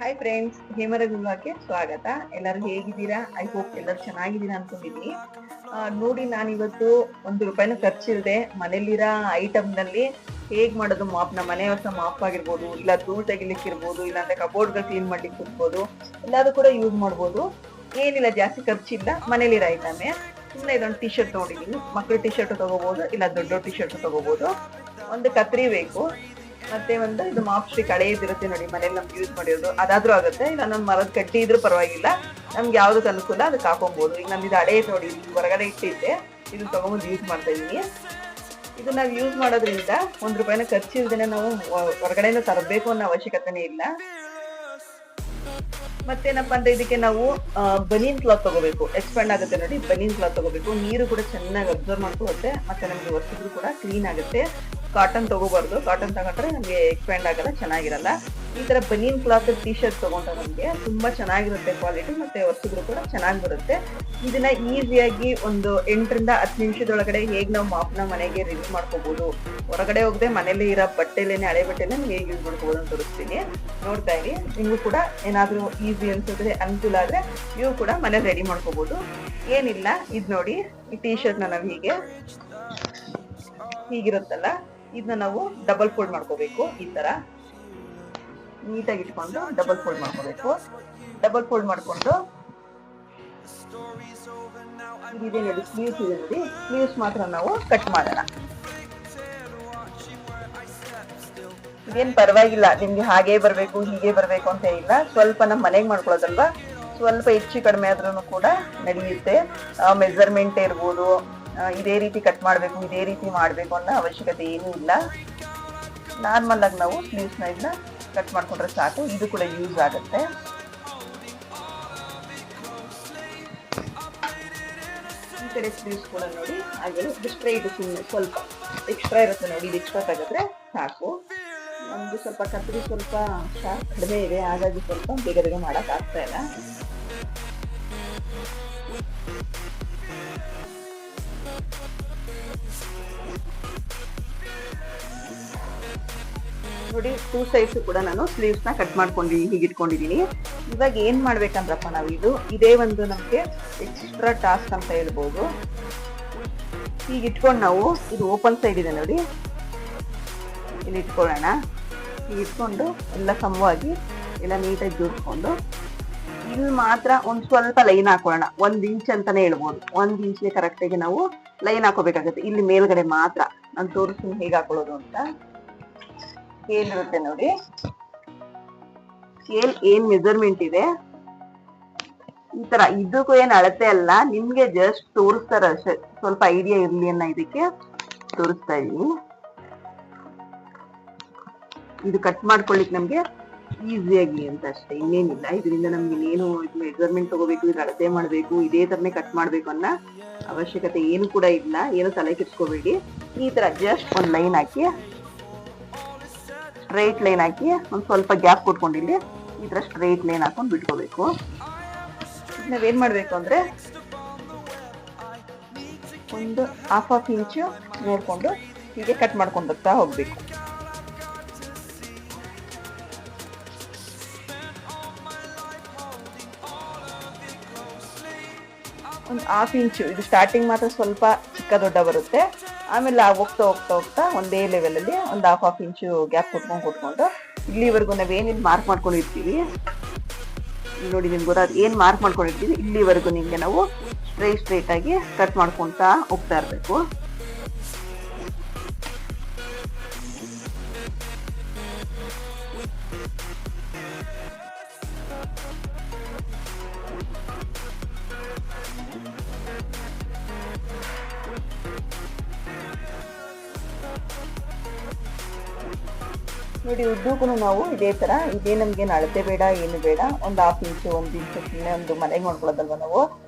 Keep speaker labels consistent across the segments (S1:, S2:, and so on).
S1: Hi friends, ಹೇಮರಗುಲ್ವಾಕ್ಕೆ ಸ್ವಾಗತ. ಎಲ್ಲರೂ ಹೇಗಿದ್ದೀರಾ? ಐ ಹೋಪ್ ಎಲ್ಲರೂ ಚೆನ್ನಾಗಿದ್ದೀರಾ ಅನ್ಕೊಂಡಿದ್ದೀನಿ. ನೋಡಿ, ನಾನಿವತ್ತು 1 ರೂಪಾಯಿನೂ ಖರ್ಚಿಲ್ಲದೆ ಮನೇಲಿರೋ ಐಟಮ್ನಲ್ಲಿ ಹೇಗ್ ಮಾಡೋದು ಮಾಪ್, ನಮ್ಮ ಮನೆ ಹೊಸ ಮಾಪ್ ಆಗಿರ್ಬೋದು, ಇಲ್ಲ ಧೂಳು ತೆಗಿಲಿಕ್ಕಿರ್ಬೋದು, ಇಲ್ಲಾಂದ್ರೆ ಕಬೋರ್ಡ್ಗಳು ಕ್ಲೀನ್ ಮಾಡ್ಲಿಕ್ಕೆ ಇರ್ಬೋದು, ಎಲ್ಲಾದ್ರೂ ಕೂಡ ಯೂಸ್ ಮಾಡ್ಬೋದು. ಏನಿಲ್ಲ, ಜಾಸ್ತಿ ಖರ್ಚಿಲ್ಲ, ಮನೇಲಿರೋ ಐಟಮೇ. ಸುಮ್ಮನೆ ಇದೊಂದು ಟಿ ಶರ್ಟ್ ನೋಡಿದೀನಿ. ಮಕ್ಕಳು ಟಿ ಶರ್ಟ್ ತಗೋಬಹುದು, ಇಲ್ಲ ದೊಡ್ಡ ಟಿ ಶರ್ಟ್ ತಗೋಬಹುದು. ಒಂದು ಕತ್ರಿ ಬೇಕು, ಮತ್ತೆ ಒಂದು ಇದು ಮಾಪ್ ಸ್ಟಿಕ್ ಹಳೆಯದಿರುತ್ತೆ ನೋಡಿ, ಮನೇಲಿ ನಮ್ಗೆ ಯೂಸ್ ಮಾಡಿರೋದು, ಅದಾದ್ರೂ ಆಗುತ್ತೆ. ಇಲ್ಲ ನಮ್ಮ ಮರದ ಕಡ್ಡಿ ಇದ್ರೂ ಪರವಾಗಿಲ್ಲ, ನಮ್ಗೆ ಯಾವ್ದಕ್ಕೆ ಅನುಕೂಲ ಅದಕ್ಕೆ ಹಾಕೊಬಹುದು. ಈಗ ನಮ್ದು ಇದು ಹಳೆಯ ನೋಡಿ, ಹೊರಗಡೆ ಇಟ್ಟಿದ್ದೆ, ಇದು ತಗೊಂಡು ಯೂಸ್ ಮಾಡ್ತಾ ಇದೀನಿ. ಇದು ನಾವು ಯೂಸ್ ಮಾಡೋದ್ರಿಂದ 1 ರೂಪಾಯಿನ ಖರ್ಚಿಲ್ದೇನೆ ನಾವು ಹೊರಗಡೆಯಿಂದ ತರಬೇಕು ಅನ್ನೋ ಅವಶ್ಯಕತೆನೇ ಇಲ್ಲ. ಮತ್ತೇನಪ್ಪ ಅಂದ್ರೆ ಇದಕ್ಕೆ ನಾವು ಬನೀನ್ ಕ್ಲಾತ್ ತಗೋಬೇಕು. ಎಕ್ಸ್ಪ್ಯಾಂಡ್ ಆಗುತ್ತೆ ನೋಡಿ, ಬನೀನ್ ಕ್ಲಾತ್ ತಗೋಬೇಕು. ನೀರು ಕೂಡ ಚೆನ್ನಾಗಿ ಅಬ್ಸರ್ವ್ ಮಾಡ್ಕೊಳ್ಳುತ್ತೆ, ಮತ್ತೆ ನಮ್ಗೆ ಒರೆಸಿದ್ರು ಕೂಡ ಕ್ಲೀನ್ ಆಗುತ್ತೆ. ಕಾಟನ್ ತಗೋಬಾರ್ದು, ಕಾಟನ್ ತಗೊಂಡ್ರೆ ನಮ್ಗೆ ಎಕ್ಸ್ಪ್ಯಾಂಡ್ ಆಗಲ್ಲ, ಚೆನ್ನಾಗಿರಲ್ಲ. ಈ ತರ ಬನೀನ್ ಕ್ಲಾತ್ ಟಿ ಶರ್ಟ್ ತಗೊಂಡ್ರೆ ನಮ್ಗೆ ತುಂಬಾ ಚೆನ್ನಾಗಿರುತ್ತೆ ಕ್ವಾಲಿಟಿ, ಮತ್ತೆ ಒರೆಸಿದ್ರು ಕೂಡ ಚೆನ್ನಾಗಿ ಬರುತ್ತೆ. ಇದನ್ನ ಈಸಿಯಾಗಿ ಒಂದು 8 ರಿಂದ 10 ನಿಮಿಷದೊಳಗಡೆ ಹೇಗ್ ನಾವು ಮಾಪ್ನ ಮನೆಗೆ ರೆಡಿ ಮಾಡ್ಕೋಬಹುದು, ಹೊರಗಡೆ ಹೋಗದೆ ಮನೇಲಿ ಇರೋ ಬಟ್ಟೆಲೇನೆ, ಹಳೆ ಬಟ್ಟೆಲೆ ಹೇಗೆ ಯೂಸ್ ಮಾಡ್ಕೋಬಹುದು ಅಂತ ತೋರಿಸ್ತೀನಿ. ನೋಡ್ತಾ ಇರಿ. ನಿಮ್ಗೂ ಕೂಡ ಏನಾದ್ರೂ ಈಸಿ ಅನ್ಸಿದ್ರೆ, ಅನುಕೂಲ ಆದ್ರೆ ನೀವು ಕೂಡ ಮನೇಲಿ ರೆಡಿ ಮಾಡ್ಕೋಬಹುದು. ಏನಿಲ್ಲ, ಇದ್ ನೋಡಿ, ಈ ಟಿ ಶರ್ಟ್ ನಾವು ಹೀಗಿರುತ್ತಲ್ಲ, ಇದನ್ನ ನಾವು ಡಬಲ್ ಫೋಲ್ಡ್ ಮಾಡ್ಕೋಬೇಕು. ಈ ತರ ನೀಟಾಗಿ ಇಟ್ಕೊಂಡು ಡಬಲ್ ಫೋಲ್ಡ್ ಮಾಡ್ಕೋಬೇಕು. ಡಬಲ್ ಫೋಲ್ಡ್ ಮಾಡ್ಕೊಂಡು ಇದಿದೆ ನೋಡಿ, ಸ್ಲೀವ್ಸ್ ಇದೆ ನೋಡಿ, ಸ್ಲೀವ್ಸ್ ಮಾತ್ರ ನಾವು ಕಟ್ ಮಾಡೋಣ. ಇದೇನ್ ಪರವಾಗಿಲ್ಲ, ನಿಮ್ಗೆ ಹಾಗೆ ಬರ್ಬೇಕು ಹೀಗೆ ಬರ್ಬೇಕು ಅಂತ ಇಲ್ಲ. ಸ್ವಲ್ಪ ನಮ್ಮ ಮನೆಗೆ ಮಾಡ್ಕೊಳ್ಳೋದಲ್ವಾ, ಸ್ವಲ್ಪ ಹೆಚ್ಚು ಕಡಿಮೆ ಆದ್ರೂ ಕೂಡ ನಡೆಯುತ್ತೆ. ಮೆಜರ್ಮೆಂಟ್ ಇರ್ಬೋದು, ಇದೇ ರೀತಿ ಕಟ್ ಮಾಡ್ಬೇಕು, ಇದೇ ರೀತಿ ಮಾಡ್ಬೇಕು ಅನ್ನೋ ಅವಶ್ಯಕತೆ ಏನೂ ಇಲ್ಲ. ನಾರ್ಮಲ್ ಆಗಿ ನಾವು ಸ್ಲೀವ್ಸ್ ನ ಇದನ್ನ ಕಟ್ ಮಾಡ್ಕೊಂಡ್ರೆ ಸಾಕು. ಇದು ಕೂಡ ಯೂಸ್ ಆಗುತ್ತೆ. ಈ ಕಡೆ ಸ್ಲೀವ್ಸ್ ಕೂಡ ನೋಡಿ ಹಾಗೆ ಸ್ಟ್ರೈಟ್, ಸುಮ್ಮನೆ ಸ್ವಲ್ಪ ಎಕ್ಸ್ಟ್ರಾ ಇರುತ್ತೆ ನೋಡಿ, ಇದು ಎಕ್ಸ್ಟ್ರಾ ತೆಗೆದ್ರೆ ಸಾಕು. ನಮ್ದು ಸ್ವಲ್ಪ ಕತ್ರಿ ಸ್ವಲ್ಪ ಕಡಿಮೆ ಇದೆ, ಹಾಗಾಗಿ ಸ್ವಲ್ಪ ಬೇಗ ಬೇಗ ಮಾಡಕ್ ಆಗ್ತಾ ಇಲ್ಲ. ನೋಡಿ, 2 ಸೈಡ್ಸ್ ಕೂಡ ನಾನು ಸ್ಲೀವ್ಸ್ ನ ಕಟ್ ಮಾಡ್ಕೊಂಡಿದ್ದೀನಿ, ಹೀಗೆ ಇಟ್ಕೊಂಡಿದ್ದೀನಿ. ಇವಾಗ ಏನ್ ಮಾಡ್ಬೇಕಂದ್ರಪ್ಪ, ನಾವು ಇದೇ ಒಂದು ನಮ್ಗೆ ಎಕ್ಸ್ಟ್ರಾ ಟಾಸ್ಕ್ ಅಂತ ಹೇಳ್ಬೋದು. ಹೀಗೆ ಇಟ್ಕೊಂಡು ನಾವು, ಇದು ಓಪನ್ ಸೈಡ್ ಇದೆ ನೋಡಿ, ಇಲ್ಲಿ ಇಟ್ಕೊಳ್ಳೋಣ. ಹೀಗೆ ಇಟ್ಕೊಂಡು ಎಲ್ಲ ಸಮವಾಗಿ ಎಲ್ಲ ನೀಟಾಗಿ ಜೋಡಿಸ್ಕೊಂಡು, ಇಲ್ಲಿ ಮಾತ್ರ ಒಂದ್ ಸ್ವಲ್ಪ ಲೈನ್ ಹಾಕೊಳ್ಳೋಣ. 1 ಇಂಚ್ ಅಂತಾನೆ ಹೇಳ್ಬೋದು. 1 ಇಂಚ್ಗೆ ಕರೆಕ್ಟಾಗಿ ನಾವು ಲೈನ್ ಹಾಕೋಬೇಕಾಗುತ್ತೆ. ಇಲ್ಲಿ ಮೇಲ್ಗಡೆ ಮಾತ್ರ ನಾನು ತೋರಿಸ್ತೀನಿ ಹೇಗೆ ಹಾಕೊಳ್ಳೋದು ಅಂತ. ಸ್ಕೇಲ್ ಇರುತ್ತೆ ನೋಡಿ, ಸ್ಕೇಲ್ ಏನ್ ಮೆಜರ್ಮೆಂಟ್ ಇದೆ, ಈ ತರ. ಇದಕ್ಕೂ ಏನ್ ಅಳತೆ ಅಲ್ಲ, ನಿಮ್ಗೆ ಜಸ್ಟ್ ತೋರಿಸ್ತಾರ ಅಷ್ಟೇ, ಸ್ವಲ್ಪ ಐಡಿಯಾ ಇರ್ಲಿ ಅನ್ನೋ ಇದಕ್ಕೆ ತೋರಿಸ್ತಾ ಇದೀನಿ. ಇದು ಕಟ್ ಮಾಡ್ಕೊಳ್ಳಿಕ್ ನಮ್ಗೆ ಈಸಿಯಾಗಿ ಅಂತ ಅಷ್ಟೇ, ಇನ್ನೇನಿಲ್ಲ. ಇದರಿಂದ ನಮ್ಗೆ ಇನ್ನೇನು ಮೆಜರ್ಮೆಂಟ್ ತಗೋಬೇಕು, ಇದು ಅಳತೆ ಮಾಡ್ಬೇಕು, ಇದೇ ತರನೇ ಕಟ್ ಮಾಡ್ಬೇಕು ಅನ್ನೋ ಅವಶ್ಯಕತೆ ಏನು ಕೂಡ ಇಲ್ಲ. ಏನು ತಲೆ ಕೆಡ್ಸ್ಕೋಬೇಡಿ. ಈ ತರ ಜಸ್ಟ್ ಒಂದ್ ಲೈನ್ ಹಾಕಿ, ಸ್ಟ್ರೈಟ್ ಲೈನ್ ಹಾಕಿ, ಒಂದ್ ಸ್ವಲ್ಪ ಗ್ಯಾಪ್ ಕೊಟ್ಕೊಂಡಿಲ್ಲಿ ಈ ತರ ಸ್ಟ್ರೈಟ್ ಲೈನ್ ಹಾಕೊಂಡು ಬಿಟ್ಕೋಬೇಕು. ನಾವೇನ್ ಮಾಡ್ಬೇಕು ಅಂದ್ರೆ, ಒಂದು ಹಾಫ್ ಇಂಚು ನೋಡ್ಕೊಂಡು ಹೀಗೆ ಕಟ್ ಮಾಡ್ಕೊಂಡು ಬರ್ತಾ ಹೋಗ್ಬೇಕು. ಒಂದು ಹಾಫ್ ಇಂಚು, ಇದು ಸ್ಟಾರ್ಟಿಂಗ್ ಮಾತ್ರ ಸ್ವಲ್ಪ ಚಿಕ್ಕ ದೊಡ್ಡ ಬರುತ್ತೆ. ಆಮೇಲೆ ಹೋಗ್ತಾ ಹೋಗ್ತಾ ಹೋಗ್ತಾ ಒಂದೇ ಲೆವೆಲ್ ಅಲ್ಲಿ ಒಂದು ಹಾಫ್ ಇಂಚು ಗ್ಯಾಪ್ ಕೊಟ್ಕೊಂಡು ಇಲ್ಲಿವರೆಗೂ ನಾವೇನಿಲ್ಲಿ ಮಾರ್ಕ್ ಮಾಡ್ಕೊಂಡಿರ್ತೀವಿ ನೋಡಿ, ನಿಮ್ಗೆ ಗೊತ್ತಾಗ ಏನ್ ಮಾರ್ಕ್ ಮಾಡ್ಕೊಂಡಿರ್ತೀವಿ, ಇಲ್ಲಿವರೆಗೂ ನಿಮ್ಗೆ ನಾವು ಸ್ಟ್ರೈಟ್ ಆಗಿ ಕಟ್ ಮಾಡ್ಕೊಂತಾ ಹೋಗ್ತಾ ಇರ್ಬೇಕು. ನೋಡಿ, ಉದ್ದಕ್ಕೂ ನಾವು ಇದೇ ತರ, ಇದೇ ನಮ್ಗೇನು ಅಳತೆ ಬೇಡ, ಏನು ಬೇಡ. ಒಂದು ಹಾಫ್ ಇಂಚು 1 ಇಂಚು ಸುಮ್ಮನೆ ಒಂದು ಮನೆಗೆ ಮಾಡ್ಕೊಳ್ಳೋದಲ್ವ ನಾವು,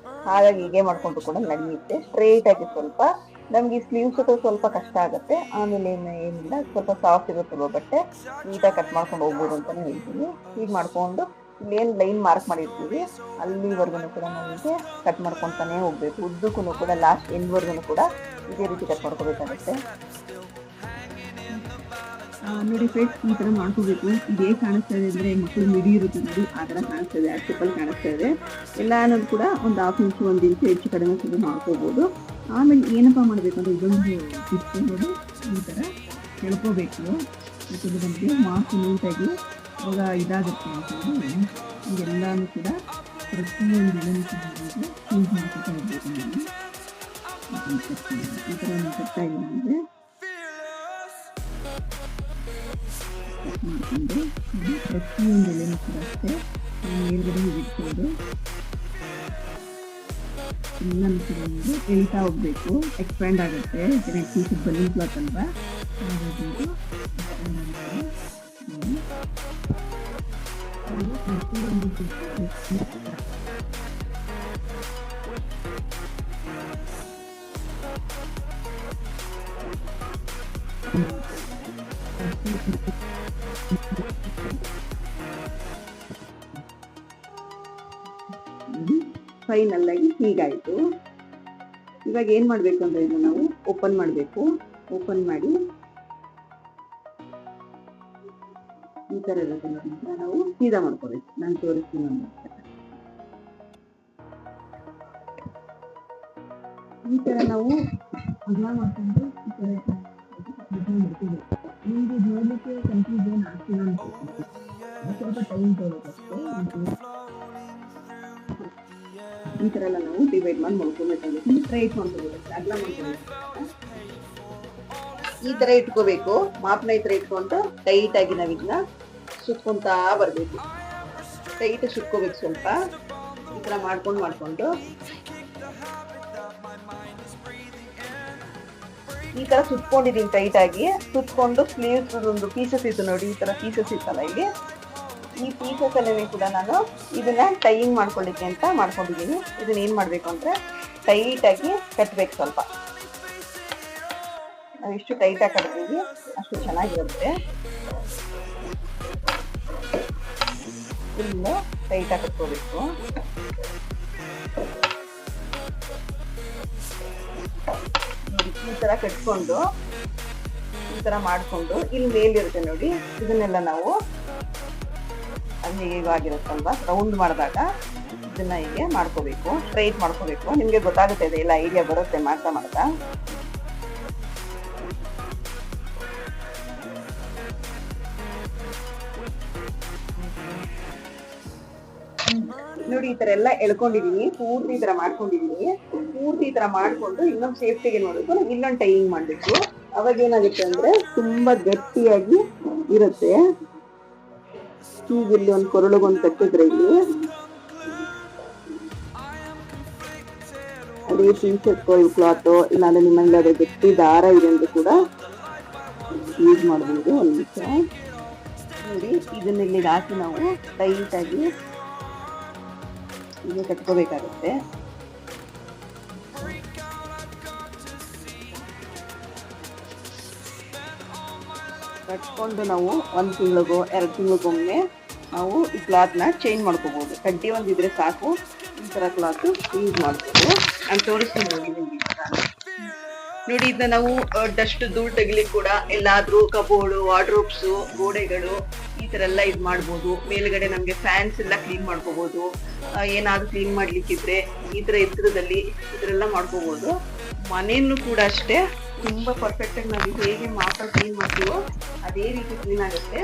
S1: ಹಾಗಾಗಿ ಹೀಗೆ ಮಾಡ್ಕೊಂಡ್ರು ಕೂಡ ನಡೆಯುತ್ತೆ. ಸ್ಟ್ರೈಟ್ ಆಗಿ ಸ್ವಲ್ಪ ನಮ್ಗೆ ಈ ಸ್ಲೀವ್ಸ್ ಸ್ವಲ್ಪ ಕಷ್ಟ ಆಗುತ್ತೆ. ಆಮೇಲೆ ಏನಿಲ್ಲ, ಸ್ವಲ್ಪ ಸಾಫ್ಟ್ ಇರುತ್ತಲ್ವ ಬಟ್ಟೆ, ನೀಟಾಗಿ ಕಟ್ ಮಾಡ್ಕೊಂಡು ಹೋಗ್ಬೋದು ಅಂತಾನೆ ಹೇಳ್ತೀನಿ. ಹೀಗೆ ಮಾಡ್ಕೊಂಡು ಇಲ್ಲೇನು ಲೈನ್ ಮಾರ್ಕ್ ಮಾಡಿರ್ತೀವಿ ಅಲ್ಲಿವರೆಗೂ ಕೂಡ ನಾವು ಕಟ್ ಮಾಡ್ಕೊತಾನೆ ಹೋಗ್ಬೇಕು. ಉದ್ದಕ್ಕೂ ಕೂಡ ಲಾಸ್ಟ್ ಎಂಡ್ವರೆಗೂ ಕೂಡ ಇದೇ ರೀತಿ ಕಟ್ ಮಾಡ್ಕೋಬೇಕಾಗುತ್ತೆ. ನೋಡಿ ಫ್ರೆಂಡ್ಸ್, ಈ ಥರ ಮಾಡ್ಕೋಬೇಕು. ಇದು ಹೇಗೆ ಕಾಣಿಸ್ತಾ ಇದೆ ಅಂದರೆ ಮಕ್ಕಳು ಮಿಡಿ ಇರುತ್ತೆ ನೋಡಿ, ಆ ಥರ ಕಾಣಿಸ್ತಾ ಇದೆ, ಆ್ಯಕ್ಟಿಪಲ್ ಕಾಣಿಸ್ತಾ ಇದೆ. ಎಲ್ಲ ಅನ್ನೋದು ಕೂಡ ಒಂದು 1/2 ಇಂಚು 1 ಇಂಚು ಹೆಚ್ಚು ಕಡಿಮೆ ಕೂಡ ಮಾಡ್ಕೋಬೋದು. ಆಮೇಲೆ ಏನಪ್ಪ ಮಾಡಬೇಕು ಅಂದರೆ ಇದೊಂದು ಇಟ್ಕೊಂಡು ಈ ಥರ ಎಳ್ಕೋಬೇಕು. ಯಾಕಂದರೆ ನಮಗೆ ಮಾಸ್ಕ್ ನೀಟಾಗಿ ಇವಾಗ ಇದಾಗುತ್ತೆ ಅಂತಂದರೆ ಇದೆಲ್ಲನೂ ಕೂಡ ಪ್ರತಿಯೊಂದು ಚೇಂಜ್ ಮಾಡ್ಕೊತಾ ಇರಬೇಕು. ನಾನು ಈ ಥರ ಕಟ್ತಾ ಇದ್ದೀನಿ ಅಂದರೆ ಮಾಡಿಕೊಂಡು ಪ್ರತಿಯೊಂದು ಎಲೆನೂ ಕೂಡ ಅಷ್ಟೇ ಮೇಲ್ಗಡೆ ಇಟ್ಕೊಂಡು ಎಲ್ಲನೂ ಕೂಡ ಎಳಿತಾ ಹೋಗ್ಬೇಕು. ಎಕ್ಸ್ಪ್ಯಾಂಡ್ ಆಗುತ್ತೆ. ಯಾಕಂದರೆ ಬಲೂನ್ ಕ್ಲಾತ್ ಅಲ್ವಾ, ಹಾಗಾಗಿ ಫೈನಲ್ ಆಗಿ ಹೀಗಾಯಿತು. ಇವಾಗ ಏನು ಮಾಡಬೇಕು ಅಂದರೆ ಇದು ನಾವು ಓಪನ್ ಮಾಡಬೇಕು. ಓಪನ್ ಮಾಡಿ ಈ ಥರ ಇರುತ್ತೆ ನಂತರ ನಾವು ಸೀದಾ ಮಾಡ್ಕೋಬೇಕು. ನಾನು ತೋರಿಸ್ತೀನಿ ಒಂದು ಈ ಥರ ನಾವು ಅಗಲ ಮಾಡ್ಕೊಂಡು ಈ ಥರ ಮಾಡ್ಕೋಬೇಕು. ನಿಮಗೆ ನೋಡಲಿಕ್ಕೆ ಕನ್ಫ್ಯೂಷನ್ ಆಗ್ತಿಲ್ಲ ಅನ್ಸುತ್ತೆ, ಸ್ವಲ್ಪ ಟೈಮ್ ತೊಗೊಳೋದಷ್ಟೇ. ಈ ಥರ ಎಲ್ಲ ನಾವು ಡಿವೈಡ್ ಮಾಡಿ ಮಾಡ್ಕೋಬೇಕಾಗುತ್ತೆ. ಸ್ಟ್ರೈಟ್ ಮಾಡ್ಕೋಬೇಕು, ಅಗಲ ಮಾಡ್ಕೋಬೇಕು. ಈ ಥರ ಇಟ್ಕೋಬೇಕು. ಮಾಪನ ಈ ಥರ ಇಟ್ಕೊಂಡು ಟೈಟಾಗಿ ನಾವಿದನ್ನ ಸುತ್ಕೊಂತಾ ಬರಬೇಕು. ಟೈಟ್ ಸುತ್ಕೋಬೇಕು. ಸ್ವಲ್ಪ ಈ ಥರ ಮಾಡ್ಕೊಂಡು ಈ ಥರ ಸುತ್ಕೊಂಡಿದ್ದೀನಿ. ಟೈಟಾಗಿ ಸುತ್ಕೊಂಡು ಸ್ಲೀವ್ಸ್ ಒಂದು ಪೀಸಸ್ ಇತ್ತು ನೋಡಿ, ಈ ಥರ ಪೀಸಸ್ ಇತ್ತಲ್ಲ ಇಲ್ಲಿ, ಈ ಪೀಸಸ್ ಅಲ್ಲೇ ಕೂಡ ನಾನು ಇದನ್ನ ಟೈಯಿಂಗ್ ಮಾಡ್ಕೊಳ್ಳಿಕ್ಕೆ ಅಂತ ಮಾಡ್ಕೊಂಡಿದ್ದೀನಿ. ಇದನ್ನ ಏನು ಮಾಡಬೇಕು ಅಂದರೆ ಟೈಟಾಗಿ ಕಟ್ಟಬೇಕು. ಸ್ವಲ್ಪ ನಾವು ಎಷ್ಟು ಟೈಟಾಗಿ ಕಟ್ತೀವಿ ಅಷ್ಟು ಚೆನ್ನಾಗಿರುತ್ತೆ. ಇನ್ನು ಟೈಟಾಗಿ ಕಟ್ಕೋಬೇಕು. ಈ ಥರ ಕಟ್ಕೊಂಡು ಈ ಥರ ಮಾಡಿಕೊಂಡು ಇಲ್ಲಿ ಮೇಲಿರುತ್ತೆ ನೋಡಿ, ಇದನ್ನೆಲ್ಲ ನಾವು ಅದು ಹೇಗೆ ಆಗಿರುತ್ತಲ್ವ ರೌಂಡ್ ಮಾಡಿದಾಗ ಇದನ್ನ ಹೀಗೆ ಮಾಡ್ಕೋಬೇಕು, ಸ್ಟ್ರೈಟ್ ಮಾಡ್ಕೋಬೇಕು. ನಿಮಗೆ ಗೊತ್ತಾಗುತ್ತೆ, ಇದೆ ಎಲ್ಲ ಐಡಿಯಾ ಬರುತ್ತೆ ಮಾಡ್ತಾ ಮಾಡ್ತಾ. ನೋಡಿ ಈ ತರ ಎಲ್ಲ ಎಳ್ಕೊಂಡಿದೀನಿ, ಪೂರ್ತಿ ಈ ತರ ಮಾಡ್ಕೊಂಡಿದೀನಿ. ಪೂರ್ತಿ ಈ ತರ ಮಾಡ್ಕೊಂಡು ಇನ್ನೊಂದು ಸೇಫ್ಟಿಗೆ ನೋಡ್ಬೇಕು, ನಾವು ಇನ್ನೊಂದು ಟೈಯಿಂಗ್ ಮಾಡ್ಬೇಕು. ಅವಾಗ ಏನಾಗುತ್ತೆ ಅಂದ್ರೆ ತುಂಬಾ ಗಟ್ಟಿಯಾಗಿ ಇರುತ್ತೆ. ಹೀಗಿಲ್ಲಿ ಒಂದು ಕೊರಳಿಗೊಂದು ಕಟ್ಟಿದ್ರೆ ಇಲ್ಲಿ ಅದೇ ಟೀಶರ್ಟ್ ಕ್ಲಾತ್ ಇಲ್ಲಾಂದ್ರೆ ನಿಮ್ಮಲ್ಲಿ ಅದೇ ಗಟ್ಟಿ ದಾರ ಇದೆ ಅಂತ ಕೂಡ ಯೂಸ್ ಮಾಡಬಹುದು. ಒಂದು ನಿಮಿಷ ನೋಡಿ, ಇದನ್ನ ಇಲ್ಲಿಗೆ ಹಾಕಿ ನಾವು ಟೈಟಾಗಿ ಹೀಗೆ ಕಟ್ಕೋಬೇಕಾಗುತ್ತೆ. ಕಟ್ಕೊಂಡು ನಾವು 1 ತಿಂಗಳಿಗೋ 2 ತಿಂಗಳಿಗೊಮ್ಮೆ ನಾವು ಈ ಕ್ಲಾತ್ನ ಚೇಂಜ್ ಮಾಡ್ಕೋಬಹುದು. ಕಡ್ಡಿ ಒಂದಿದ್ರೆ ಸಾಕು, ಈ ಥರ ಕ್ಲಾತ್ ಯೂಸ್ ಮಾಡ್ಬೋದು. ನಾನು ತೋರಿಸ್ತೀನಿ ನೋಡಿ ನಿಮಗೆ. ನೋಡಿ ಇದನ್ನ ನಾವು ಡಸ್ಟ್ ಧೂಳು ತೆಗಿಲಿಕ್ಕೆ ಕೂಡ ಎಲ್ಲಾದ್ರೂ ಕಬೋರ್ಡು, ವಾರ್ಡ್ರೋಬ್ಸು, ಗೋಡೆಗಳು ಈ ಥರ ಎಲ್ಲ ಇದು ಮಾಡ್ಬೋದು. ಮೇಲ್ಗಡೆ ನಮಗೆ ಫ್ಯಾನ್ಸ್ ಎಲ್ಲ ಕ್ಲೀನ್ ಮಾಡ್ಕೋಬೋದು. ಏನಾದರೂ ಕ್ಲೀನ್ ಮಾಡ್ಲಿಕ್ಕಿದ್ರೆ ಈ ಥರ ಎತ್ತರದಲ್ಲಿ ಇದರೆಲ್ಲ ಮಾಡ್ಕೋಬೋದು. ಮನೆಯನ್ನು ಕೂಡ ಅಷ್ಟೇ ತುಂಬ ಪರ್ಫೆಕ್ಟಾಗಿ ನಾವು ಹೇಗೆ ಮಾತ್ರ ಕ್ಲೀನ್ ಮಾಡ್ತೀವೋ ಅದೇ ರೀತಿ ಕ್ಲೀನ್ ಆಗುತ್ತೆ.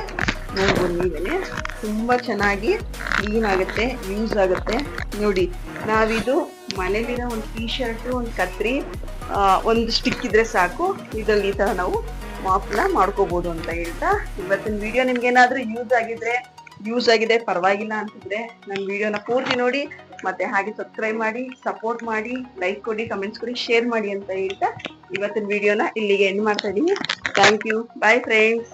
S1: ನೋಡ್ಬೋದು ನೀವೇ, ತುಂಬ ಚೆನ್ನಾಗಿ ಕ್ಲೀನ್ ಆಗುತ್ತೆ, ಯೂಸ್ ಆಗುತ್ತೆ. ನೋಡಿ ನಾವಿದು ಮನೇಲಿರೋ ಒಂದು ಟೀ ಶರ್ಟು, ಒಂದು ಕತ್ರಿ, ಒಂದು ಸ್ಟಿಕ್ ಇದ್ರೆ ಸಾಕು, ಇದರಲ್ಲಿ ಈ ಥರ ನಾವು ಮಾಪ್ನ ಮಾಡ್ಕೋಬೋದು ಅಂತ ಹೇಳ್ತಾ ಇವತ್ತಿನ ವಿಡಿಯೋ ನಿಮ್ಗೆ ಏನಾದರೂ ಯೂಸ್ ಆಗಿದೆ ಪರವಾಗಿಲ್ಲ ಅಂತಿದ್ರೆ ನನ್ನ ವಿಡಿಯೋನ ಪೂರ್ತಿ ನೋಡಿ, ಮತ್ತೆ ಹಾಗೆ ಸಬ್ಸ್ಕ್ರೈಬ್ ಮಾಡಿ, ಸಪೋರ್ಟ್ ಮಾಡಿ, ಲೈಕ್ ಕೊಡಿ, ಕಮೆಂಟ್ಸ್ ಕೊಡಿ, ಶೇರ್ ಮಾಡಿ ಅಂತ ಹೇಳ್ತಾ ಇವತ್ತಿನ ವಿಡಿಯೋನ ಇಲ್ಲಿಗೆ ಎಂಡ್ ಮಾಡ್ತಾ ಇದೀನಿ. Thank you. Bye friends.